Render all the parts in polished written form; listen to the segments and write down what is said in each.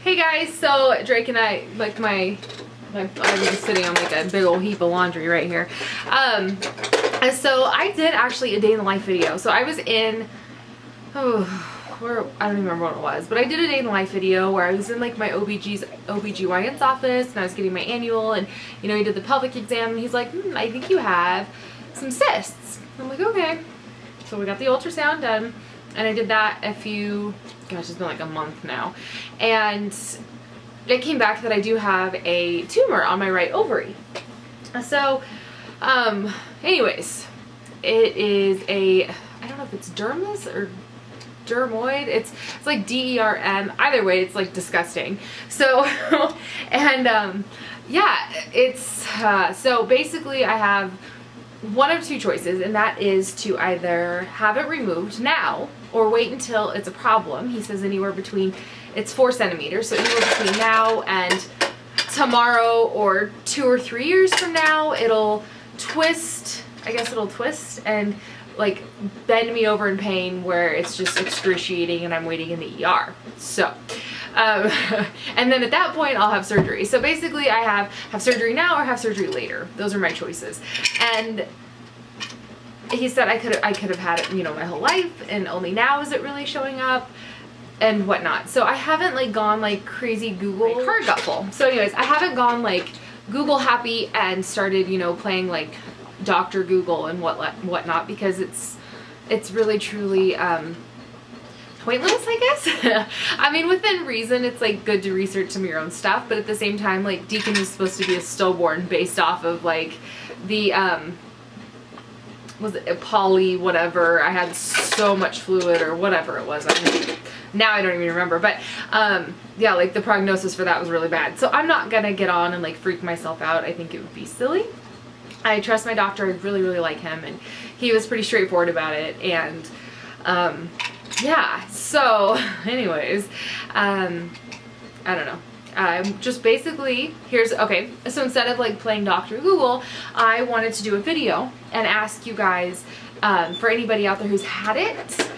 Hey guys, so Drake and I, like I'm just sitting on like a big old heap of laundry right here. And so I did actually a day in the life video. So I was in, I don't even remember what it was, but I did a day in the life video where I was in like my OBGYN's office and I was getting my annual, and you know, he did the pelvic exam and he's like, I think you have some cysts. I'm like, okay. So we got the ultrasound done and I did that gosh, it's been like a month now. And it came back that I do have a tumor on my right ovary. So, anyways, it is I don't know if it's dermis or dermoid. It's like DERM. Either way, it's like disgusting. So, and, yeah, it's, so basically I have one of two choices, and that is to either have it removed now or wait until it's a problem. He says anywhere between, it's 4 centimeters, so anywhere between now and tomorrow or 2 or 3 years from now, it'll twist, I guess it'll twist and like bend me over in pain where it's just excruciating and I'm waiting in the ER. So, and then at that point I'll have surgery. So basically I have surgery now or have surgery later. Those are my choices. And he said I could have had it, you know, my whole life, and only now is it really showing up and whatnot. So I haven't like gone like crazy Google. My card got full. So anyways, I haven't gone like Google happy and started, you know, playing like Dr. Google and whatnot, because it's really truly pointless, I guess. I mean, within reason, it's like good to research some of your own stuff, but at the same time, like Deacon is supposed to be a stillborn based off of like the was it poly whatever. I had so much fluid or whatever it was. Now I don't even remember, but yeah, like the prognosis for that was really bad. So I'm not gonna get on and like freak myself out. I think it would be silly. I trust my doctor. I really, really like him, and he was pretty straightforward about it. And yeah, so anyways, I don't know. Just basically, okay, so instead of like playing Dr. Google, I wanted to do a video and ask you guys, for anybody out there who's had it,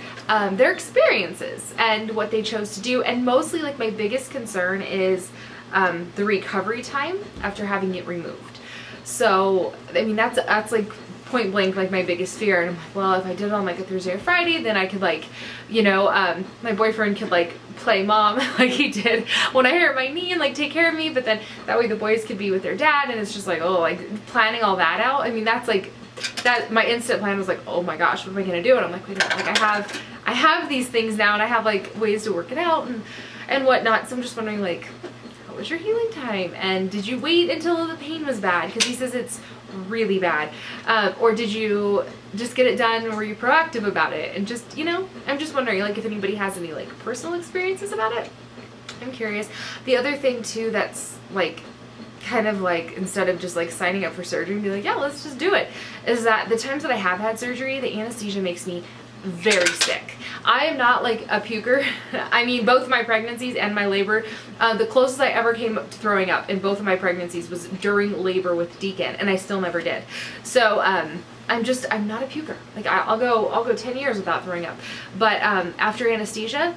their experiences and what they chose to do. And mostly like my biggest concern is the recovery time after having it removed. So, I mean, that's like point blank like my biggest fear. And I'm like, well, if I did it on like a Thursday or Friday, then I could like, you know, my boyfriend could like play mom like he did when I hurt my knee and like take care of me, but then that way the boys could be with their dad, and it's just like, oh, like planning all that out. I mean, that's like, that my instant plan was like, oh my gosh, what am I gonna do? And I'm like, wait a minute, like I have these things now, and I have like ways to work it out and whatnot. So I'm just wondering, like, what was your healing time, and did you wait until the pain was bad? Because he says it's really bad, or did you just get it done, or were you proactive about it? And just, you know, I'm just wondering like if anybody has any like personal experiences about it. I'm curious. The other thing too that's like kind of like, instead of just like signing up for surgery and be like, yeah, let's just do it, is that the times that I have had surgery, the anesthesia makes me very sick. I am not like a puker. I mean, both my pregnancies and my labor, the closest I ever came up to throwing up in both of my pregnancies was during labor with Deacon, and I still never did. So I'm not a puker. Like I'll go 10 years without throwing up. But after anesthesia,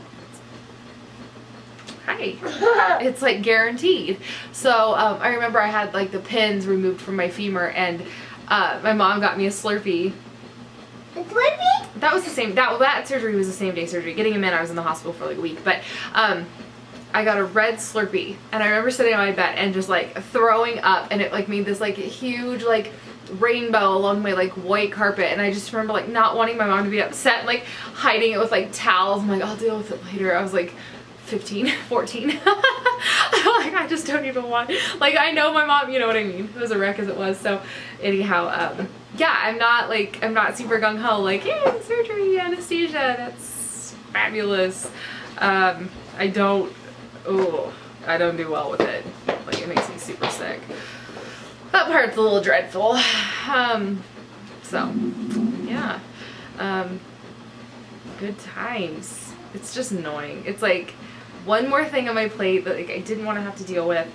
hi, it's like guaranteed. So I remember I had like the pins removed from my femur, and my mom got me a Slurpee. Slurpee? That was the same, that surgery was the same day surgery. Getting him in, I was in the hospital for like a week, but I got a red Slurpee, and I remember sitting on my bed and just like throwing up, and it like made this like huge like rainbow along my like white carpet, and I just remember like not wanting my mom to be upset and like hiding it with like towels. I'm like, I'll deal with it later. I was like 15, 14. Like, I just don't even want, like, I know my mom, you know what I mean? It was a wreck as it was. So anyhow, yeah, I'm not super gung-ho, like, yeah, surgery, anesthesia, that's fabulous. I don't do well with it. Like, it makes me super sick. That part's a little dreadful. So, yeah. Good times. It's just annoying. It's like one more thing on my plate that like I didn't want to have to deal with,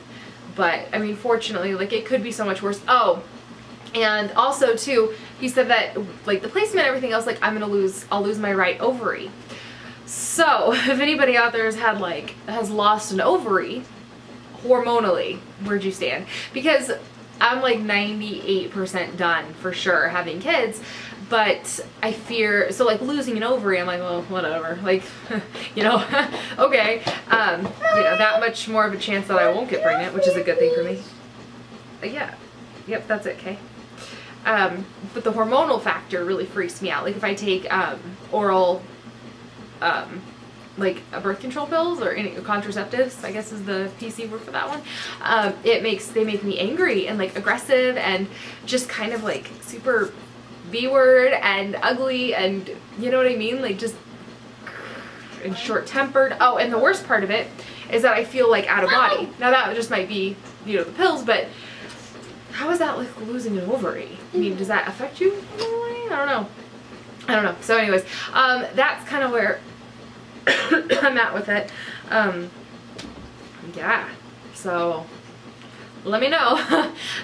but I mean, fortunately, like it could be so much worse. Oh, and also too, he said that like the placement and everything else, like I'll lose my right ovary. So if anybody out there has lost an ovary, hormonally, where'd you stand? Because I'm like 98% done for sure having kids, but I fear, so like losing an ovary, I'm like, well, whatever, like, you know, okay, you know, that much more of a chance that I won't get pregnant, which is a good thing for me. Yeah, yep, that's it, okay. But the hormonal factor really freaks me out. Like if I take oral, like birth control pills or any contraceptives, I guess is the PC word for that one. They make me angry and like aggressive and just kind of like super B-word and ugly and you know what I mean? Like just and short-tempered. Oh, and the worst part of it is that I feel like out of body. Now that just might be, you know, the pills, but how is that like losing an ovary? I mean, does that affect you in any way? I don't know. So anyways, that's kind of where I'm at with it. Yeah, so let me know.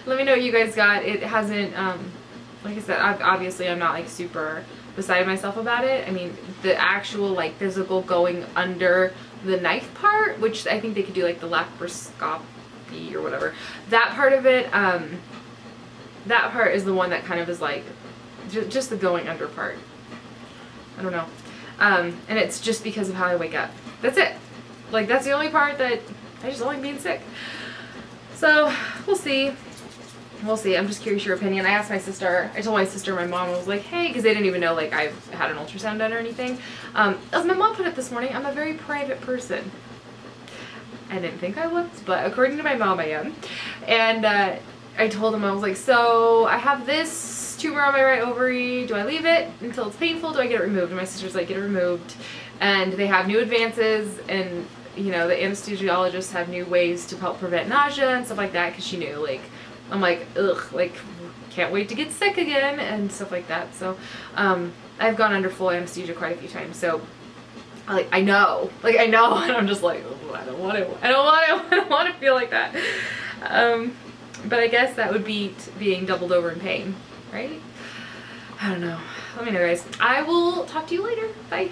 Let me know what you guys got. It hasn't, like I said, obviously I'm not like super beside myself about it. I mean, the actual like physical going under the knife part, which I think they could do like the laparoscopy or whatever. That part of it, that part is the one that kind of is like, just the going under part. I don't know. And it's just because of how I wake up. That's it. Like, that's the only part that I just don't like being sick. So, we'll see. We'll see. I'm just curious your opinion. I asked my sister, I told my sister, my mom was like, hey, because they didn't even know, like, I've had an ultrasound done or anything. As my mom put it this morning, I'm a very private person. I didn't think I was, but according to my mom, I am. And I told him, I was like, so I have this tumor on my right ovary. Do I leave it until it's painful? Do I get it removed? And my sister's like, get it removed. And they have new advances, and you know, the anesthesiologists have new ways to help prevent nausea and stuff like that, because she knew, like, I'm like, ugh, like, can't wait to get sick again and stuff like that. So I've gone under full anesthesia quite a few times, so like I know, and I'm just like, oh, I don't want to feel like that. But I guess that would beat being doubled over in pain, right? I don't know. Let me know, guys. I will talk to you later. Bye.